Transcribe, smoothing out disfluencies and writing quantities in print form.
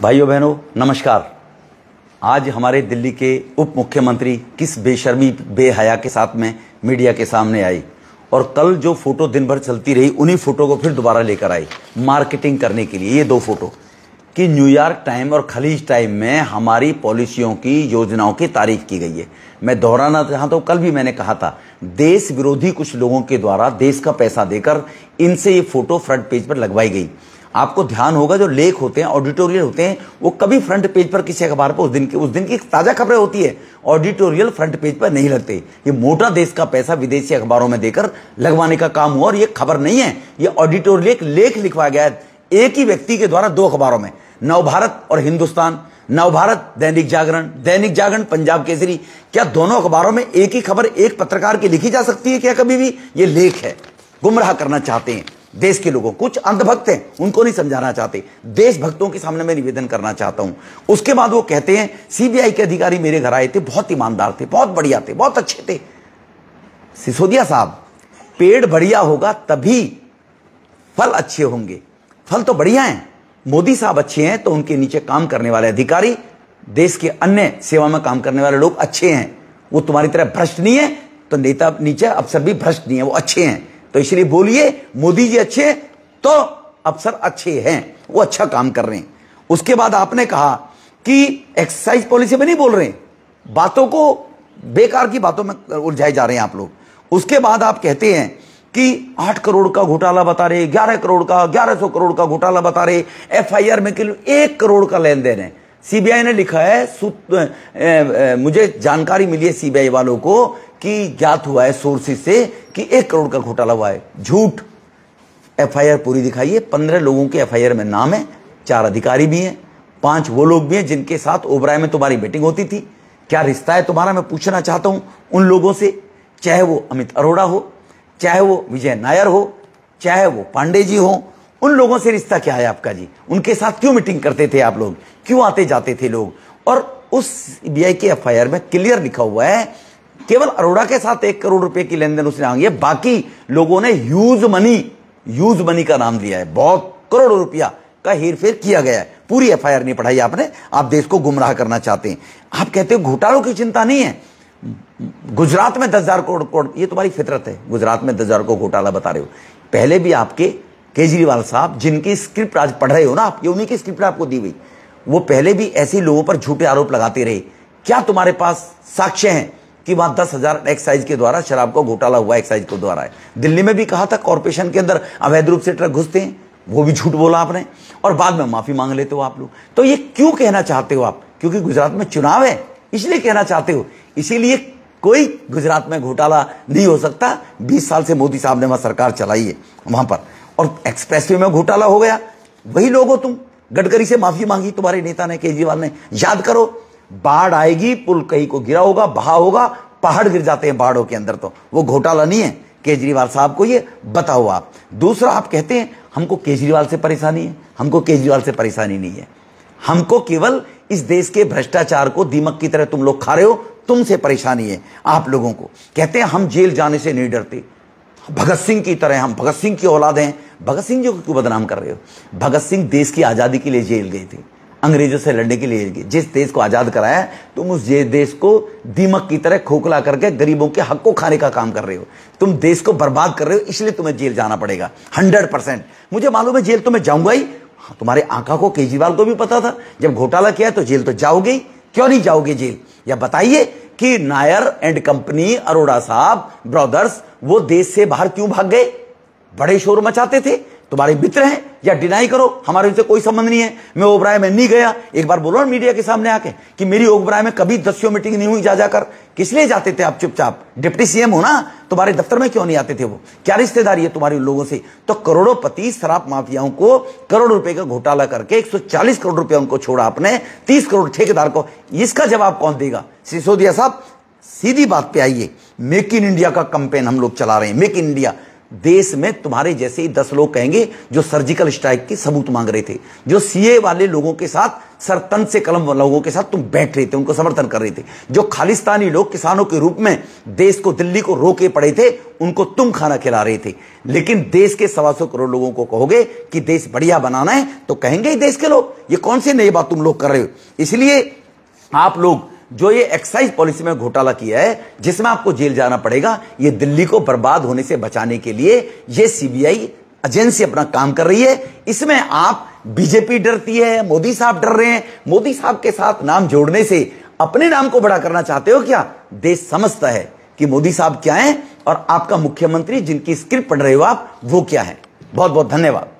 भाइयों बहनों नमस्कार। आज हमारे दिल्ली के उप मुख्यमंत्री किस बेशर्मी बेहया के साथ में मीडिया के सामने आई और कल जो फोटो दिन भर चलती रही उन्हीं फोटो को फिर दोबारा लेकर आई मार्केटिंग करने के लिए। ये दो फोटो कि न्यूयॉर्क टाइम और खलीज टाइम में हमारी पॉलिसियों की योजनाओं की तारीफ की गई है। मैं दोहराना चाहता हूं, कल भी मैंने कहा था देश विरोधी कुछ लोगों के द्वारा देश का पैसा देकर इनसे ये फोटो फ्रंट पेज पर लगवाई गई। आपको ध्यान होगा जो लेख होते हैं ऑडिटोरियल होते हैं वो कभी फ्रंट पेज पर किसी अखबार पर उस दिन की ताजा खबरें होती है, ऑडिटोरियल फ्रंट पेज पर नहीं लगते। ये मोटा देश का पैसा विदेशी अखबारों में देकर लगवाने का काम हुआ और ये खबर नहीं है, ये ऑडिटोरियल एक लेख लिखवाया गया है एक ही व्यक्ति के द्वारा दो अखबारों में, नवभारत और हिंदुस्तान। नवभारत दैनिक जागरण पंजाब केसरी। क्या दोनों अखबारों में एक ही खबर एक पत्रकार की लिखी जा सकती है क्या कभी भी? ये लेख है, गुमराह करना चाहते हैं देश के लोगों। कुछ अंधभक्त हैं उनको नहीं समझाना चाहते, देशभक्तों के सामने मैं निवेदन करना चाहता हूं। उसके बाद वो कहते हैं सीबीआई के अधिकारी मेरे घर आए थे, बहुत ईमानदार थे, बहुत बढ़िया थे, बहुत अच्छे थे। सिसोदिया साहब, पेड़ बढ़िया होगा तभी फल अच्छे होंगे, फल तो बढ़िया हैं। मोदी साहब अच्छे हैं तो उनके नीचे काम करने वाले अधिकारी, देश के अन्य सेवा में काम करने वाले लोग अच्छे हैं। वो तुम्हारी तरह भ्रष्ट नहीं है तो नेता नीचे अफसर भी भ्रष्ट नहीं है, वो अच्छे हैं। तो इसलिए बोलिए मोदी जी अच्छे हैं तो अफसर अच्छे हैं, वो अच्छा काम कर रहे हैं। उसके बाद आपने कहा कि एक्साइज पॉलिसी में नहीं बोल रहे, बातों को बेकार की बातों में उलझाए जा रहे हैं आप लोग। उसके बाद आप कहते हैं कि 8 करोड़ का घोटाला बता रहे, 11 करोड़ का 1100 करोड़ का घोटाला बता रहे, एफआईआर में केवल 1 करोड़ का लेन देन है। सीबीआई ने लिखा है, मुझे जानकारी मिली है सीबीआई वालों को कि ज्ञात हुआ है सोर्सेज से कि 1 करोड़ का घोटाला हुआ है। झूठ। एफआईआर पूरी दिखाइए। 15 लोगों के एफआईआर में नाम है, 4 अधिकारी भी हैं, 5 वो लोग भी हैं जिनके साथ ओबराय में तुम्हारी मीटिंग होती थी। क्या रिश्ता है तुम्हारा? मैं पूछना चाहता हूं उन लोगों से, चाहे वो अमित अरोड़ा हो, चाहे वो विजय नायर हो, चाहे वो पांडे जी हो, उन लोगों से रिश्ता क्या है आपका जी? उनके साथ क्यों मीटिंग करते थे आप लोग? क्यों आते जाते थे लोग? और उस सीबीआई के एफआईआर में क्लियर लिखा हुआ है केवल अरोड़ा के साथ 1 करोड़ रुपए की लेन देन उसने मांगी है, बाकी लोगों ने यूज मनी का नाम दिया है। बहुत करोड़ों रुपया का हेरफेर किया गया है। पूरी एफआईआर नहीं पढ़ाई आपने, आप देश को गुमराह करना चाहते हैं। आप कहते हो घोटालों की चिंता नहीं है, गुजरात में 10,000 करोड़, ये तुम्हारी फितरत है, गुजरात में 10,000 को घोटाला बता रहे हो। पहले भी आपके केजरीवाल साहब जिनकी स्क्रिप्ट आज पढ़ रहे हो ना आप, ये उन्हीं की स्क्रिप्ट आपको दी हुई, वो पहले भी ऐसे लोगों पर झूठे आरोप लगाते रहे। क्या तुम्हारे पास साक्ष्य हैं कि वहां 10,000 एक्साइज के द्वारा शराब को घोटाला हुआ? एक्साइज को द्वारा है। दिल्ली में भी कहा था कॉर्पोरेशन के अंदर अवैध रूप से ट्रक घुसते हैं, वो भी झूठ बोला आपने और बाद में माफी मांग लेते हो आप लोग। तो ये क्यों कहना चाहते हो आप? क्योंकि गुजरात में चुनाव है इसलिए कहना चाहते हो। इसीलिए कोई गुजरात में घोटाला नहीं हो सकता। 20 साल से मोदी साहब ने वहां सरकार चलाई है वहां पर, और एक्सप्रेसवे में घोटाला हो गया, वही लोग हो तुम। गडकरी से माफी मांगी तुम्हारे नेता ने, केजरीवाल ने। याद करो, बाढ़ आएगी, पुल कहीं को गिरा होगा, बहा होगा, पहाड़ गिर जाते हैं बाढ़ों के अंदर, तो वो घोटाला नहीं है। केजरीवाल साहब को ये बताओ आप। दूसरा, आप कहते हैं हमको केजरीवाल से परेशानी है। हमको केजरीवाल से परेशानी नहीं है, हमको केवल इस देश के भ्रष्टाचार को दीमक की तरह तुम लोग खा रहे हो, तुमसे परेशानी है आप लोगों को। कहते हैं हम जेल जाने से नहीं डरते, भगत सिंह की तरह, हम भगत सिंह की औलाद हैं। भगत सिंह जी को क्यों बदनाम कर रहे हो? भगत सिंह देश की आजादी के लिए जेल गए थे, अंग्रेजों से लड़ने के लिए गए। जिस देश को आजाद कराया तुम उस देश को दीमक की तरह खोखला करके गरीबों के हक को खाने का काम कर रहे हो। तुम देश को बर्बाद कर रहे हो, इसलिए तुम्हें जेल जाना पड़ेगा 100%। मुझे मालूम है जेल तो मैं जाऊंगा ही। तुम्हारे आंखा को, केजरीवाल को भी पता था जब घोटाला किया तो जेल तो जाओगे ही। क्यों नहीं जाओगे जेल? या बताइए कि नायर एंड कंपनी, अरोड़ा साहब ब्रदर्स, वो देश से बाहर क्यों भाग गए? बड़े शोर मचाते थे, तुम्हारे मित्र हैं, या डिनाई करो हमारे उनसे कोई संबंध नहीं है, मैं ओबराय में नहीं गया। एक बार बोलो ना मीडिया के सामने आके कि मेरी ओबराय में कभी 10 मीटिंग नहीं हुई। जाकर किस लिए जाते थे आप? चुपचाप डिप्टी सीएम हो ना, तुम्हारे दफ्तर में क्यों नहीं आते थे? वो क्या रिश्तेदारी है तुम्हारे उन लोगों से? तो करोड़ोंपति शराब माफियाओं को करोड़ रुपए का घोटाला करके 140 करोड़ रुपया उनको छोड़ा आपने, 30 करोड़ ठेकेदार को। इसका जवाब कौन देगा? सिसोदिया साहब, सीधी बात पे आइए। मेक इन इंडिया का कैंपेन हम लोग चला रहे हैं। मेक इन इंडिया, देश में तुम्हारे जैसे ही 10 लोग कहेंगे जो सर्जिकल स्ट्राइक की सबूत मांग रहे थे, जो सीए वाले लोगों के साथ सरतन से कलम लोगों के साथ तुम बैठ रहे थे, उनको समर्थन कर रहे थे, जो खालिस्तानी लोग किसानों के रूप में देश को, दिल्ली को रोके पड़े थे, उनको तुम खाना खिला रहे थे। लेकिन देश के 125 करोड़ लोगों को कहोगे कि देश बढ़िया बनाना है तो कहेंगे ही देश के लोग, ये कौन सी नई बात तुम लोग कर रहे हो। इसलिए आप लोग जो ये एक्साइज पॉलिसी में घोटाला किया है, जिसमें आपको जेल जाना पड़ेगा, ये दिल्ली को बर्बाद होने से बचाने के लिए ये सीबीआई एजेंसी अपना काम कर रही है। इसमें आप बीजेपी डरती है, मोदी साहब डर रहे हैं। मोदी साहब के साथ नाम जोड़ने से अपने नाम को बड़ा करना चाहते हो क्या? देश समझता है कि मोदी साहब क्या है और आपका मुख्यमंत्री जिनकी स्क्रिप्ट पढ़ रहे हो आप, वो क्या है। बहुत बहुत धन्यवाद।